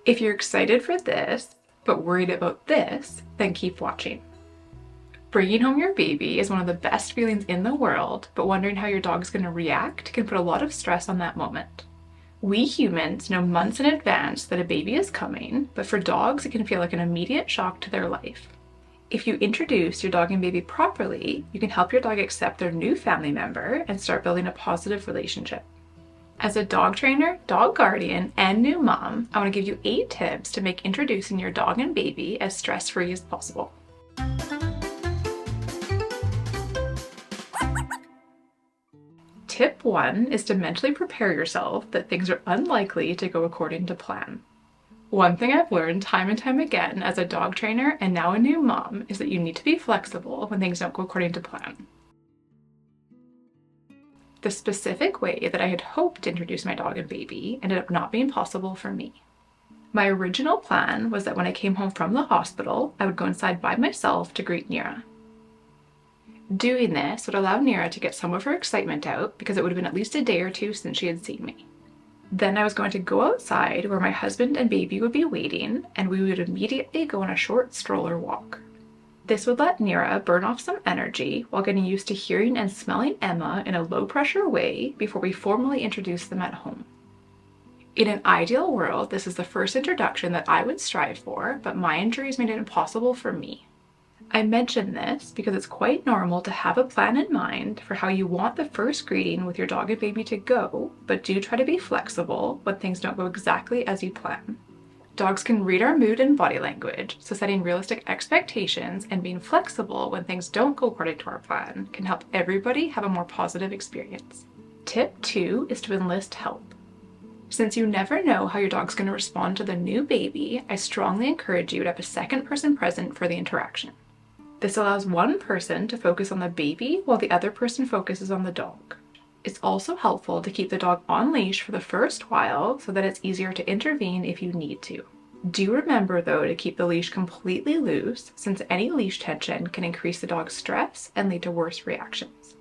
If you're excited for this, but worried about this, then keep watching. Bringing home your baby is one of the best feelings in the world, but wondering how your dog's going to react can put a lot of stress on that moment. We humans know months in advance that a baby is coming, but for dogs it can feel like an immediate shock to their life. If you introduce your dog and baby properly, you can help your dog accept their new family member and start building a positive relationship. As a dog trainer, dog guardian, and new mom, I want to give you 8 tips to make introducing your dog and baby as stress-free as possible. Tip 1 is to mentally prepare yourself that things are unlikely to go according to plan. One thing I've learned time and time again as a dog trainer and now a new mom is that you need to be flexible when things don't go according to plan. The specific way that I had hoped to introduce my dog and baby ended up not being possible for me. My original plan was that when I came home from the hospital, I would go inside by myself to greet Nira. Doing this would allow Nira to get some of her excitement out because it would have been at least a day or 2 since she had seen me. Then I was going to go outside where my husband and baby would be waiting, and we would immediately go on a short stroller walk. This would let Nira burn off some energy while getting used to hearing and smelling Emma in a low-pressure way before we formally introduce them at home. In an ideal world, this is the first introduction that I would strive for, but my injuries made it impossible for me. I mention this because it's quite normal to have a plan in mind for how you want the first greeting with your dog and baby to go, but do try to be flexible when things don't go exactly as you plan. Dogs can read our mood and body language, so setting realistic expectations and being flexible when things don't go according to our plan can help everybody have a more positive experience. Tip 2 is to enlist help. Since you never know how your dog's going to respond to the new baby, I strongly encourage you to have a second person present for the interaction. This allows one person to focus on the baby while the other person focuses on the dog. It's also helpful to keep the dog on leash for the first while so that it's easier to intervene if you need to. Do remember though to keep the leash completely loose, since any leash tension can increase the dog's stress and lead to worse reactions.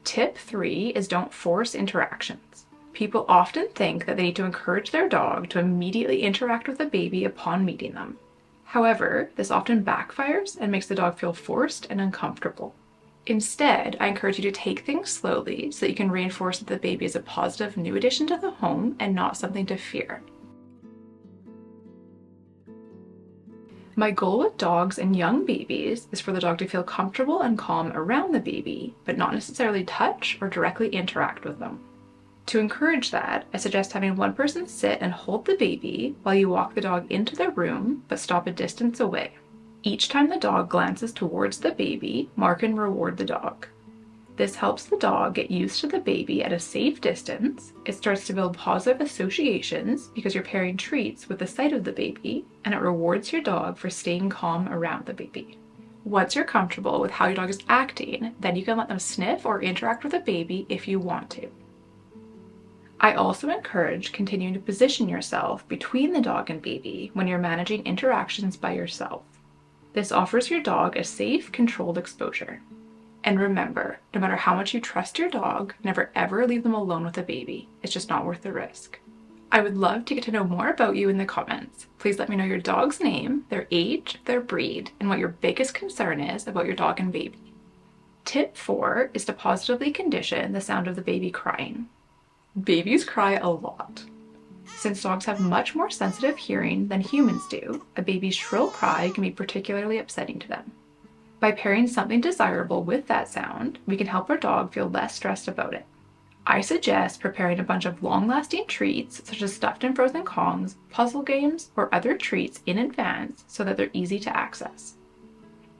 Tip 3 is don't force interactions. People often think that they need to encourage their dog to immediately interact with the baby upon meeting them. However, this often backfires and makes the dog feel forced and uncomfortable. Instead, I encourage you to take things slowly so that you can reinforce that the baby is a positive new addition to the home and not something to fear. My goal with dogs and young babies is for the dog to feel comfortable and calm around the baby, but not necessarily touch or directly interact with them. To encourage that, I suggest having one person sit and hold the baby while you walk the dog into the room, but stop a distance away. Each time the dog glances towards the baby, mark and reward the dog. This helps the dog get used to the baby at a safe distance. It starts to build positive associations because you're pairing treats with the sight of the baby, and it rewards your dog for staying calm around the baby. Once you're comfortable with how your dog is acting, then you can let them sniff or interact with the baby if you want to. I also encourage continuing to position yourself between the dog and baby when you're managing interactions by yourself. This offers your dog a safe, controlled exposure. And remember, no matter how much you trust your dog, never ever leave them alone with a baby. It's just not worth the risk. I would love to get to know more about you in the comments. Please let me know your dog's name, their age, their breed, and what your biggest concern is about your dog and baby. Tip 4 is to positively condition the sound of the baby crying. Babies cry a lot. Since dogs have much more sensitive hearing than humans do, a baby's shrill cry can be particularly upsetting to them. By pairing something desirable with that sound, we can help our dog feel less stressed about it. I suggest preparing a bunch of long-lasting treats such as stuffed and frozen Kongs, puzzle games, or other treats in advance so that they're easy to access.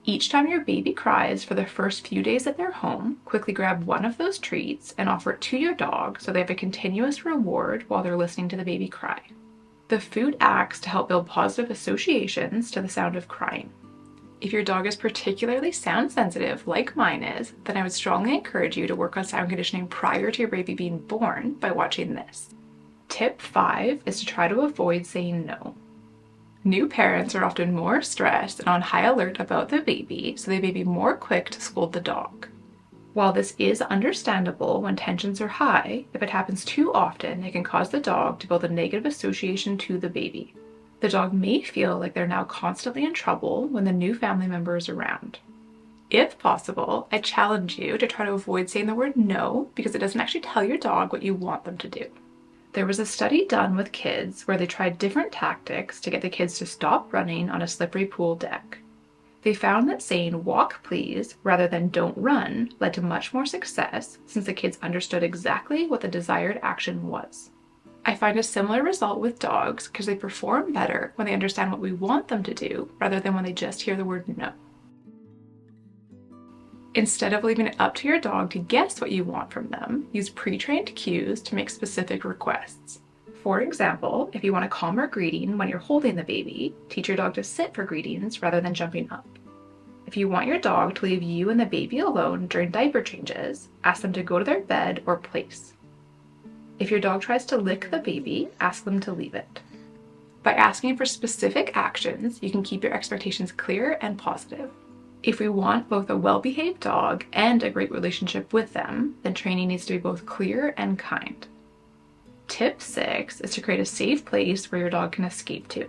Each time your baby cries for the first few days at their home, quickly grab one of those treats and offer it to your dog so they have a continuous reward while they're listening to the baby cry. The food acts to help build positive associations to the sound of crying. If your dog is particularly sound sensitive, like mine is, then I would strongly encourage you to work on sound conditioning prior to your baby being born by watching this. Tip 5 is to try to avoid saying no. New parents are often more stressed and on high alert about the baby, so they may be more quick to scold the dog. While this is understandable when tensions are high, if it happens too often, it can cause the dog to build a negative association to the baby. The dog may feel like they're now constantly in trouble when the new family member is around. If possible, I challenge you to try to avoid saying the word no because it doesn't actually tell your dog what you want them to do. There was a study done with kids where they tried different tactics to get the kids to stop running on a slippery pool deck. They found that saying "walk please" rather than "don't run" led to much more success since the kids understood exactly what the desired action was. I find a similar result with dogs because they perform better when they understand what we want them to do rather than when they just hear the word no. Instead of leaving it up to your dog to guess what you want from them, use pre-trained cues to make specific requests. For example, if you want a calmer greeting when you're holding the baby, teach your dog to sit for greetings rather than jumping up. If you want your dog to leave you and the baby alone during diaper changes, ask them to go to their bed or place. If your dog tries to lick the baby, ask them to leave it. By asking for specific actions, you can keep your expectations clear and positive. If we want both a well-behaved dog and a great relationship with them, then training needs to be both clear and kind. Tip 6 is to create a safe place where your dog can escape to.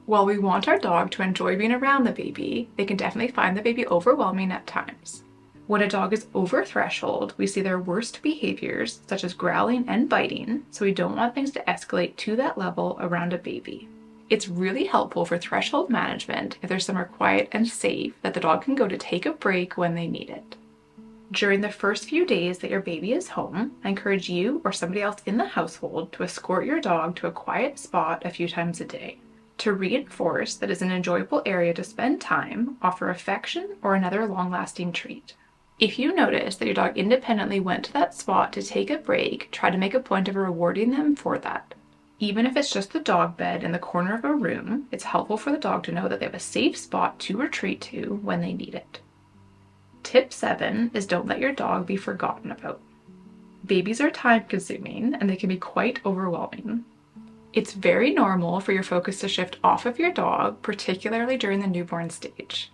While we want our dog to enjoy being around the baby, they can definitely find the baby overwhelming at times. When a dog is over threshold, we see their worst behaviors, such as growling and biting, so we don't want things to escalate to that level around a baby. It's really helpful for threshold management if there's somewhere quiet and safe that the dog can go to take a break when they need it. During the first few days that your baby is home, I encourage you or somebody else in the household to escort your dog to a quiet spot a few times a day. To reinforce that it's an enjoyable area to spend time, offer affection or another long-lasting treat. If you notice that your dog independently went to that spot to take a break, try to make a point of rewarding them for that. Even if it's just the dog bed in the corner of a room, it's helpful for the dog to know that they have a safe spot to retreat to when they need it. Tip 7 is don't let your dog be forgotten about. Babies are time-consuming and they can be quite overwhelming. It's very normal for your focus to shift off of your dog, particularly during the newborn stage.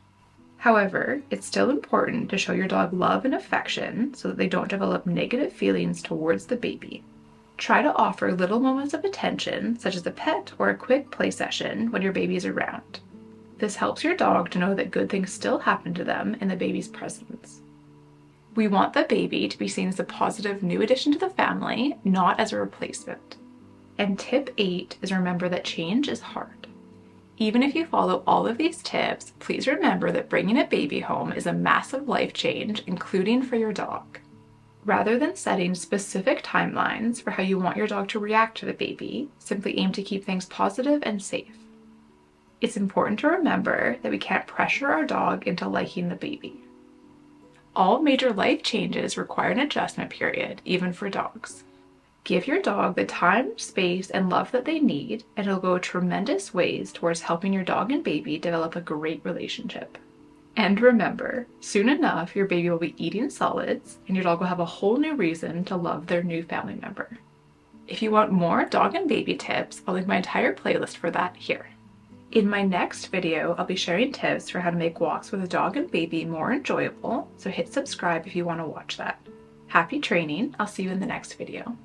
However, it's still important to show your dog love and affection so that they don't develop negative feelings towards the baby. Try to offer little moments of attention, such as a pet or a quick play session when your baby is around. This helps your dog to know that good things still happen to them in the baby's presence. We want the baby to be seen as a positive new addition to the family, not as a replacement. And tip 8 is remember that change is hard. Even if you follow all of these tips, please remember that bringing a baby home is a massive life change, including for your dog. Rather than setting specific timelines for how you want your dog to react to the baby, simply aim to keep things positive and safe. It's important to remember that we can't pressure our dog into liking the baby. All major life changes require an adjustment period, even for dogs. Give your dog the time, space, and love that they need, and it'll go tremendous ways towards helping your dog and baby develop a great relationship. And remember, soon enough, your baby will be eating solids and your dog will have a whole new reason to love their new family member. If you want more dog and baby tips, I'll link my entire playlist for that here. In my next video, I'll be sharing tips for how to make walks with a dog and baby more enjoyable, so hit subscribe if you want to watch that. Happy training! I'll see you in the next video.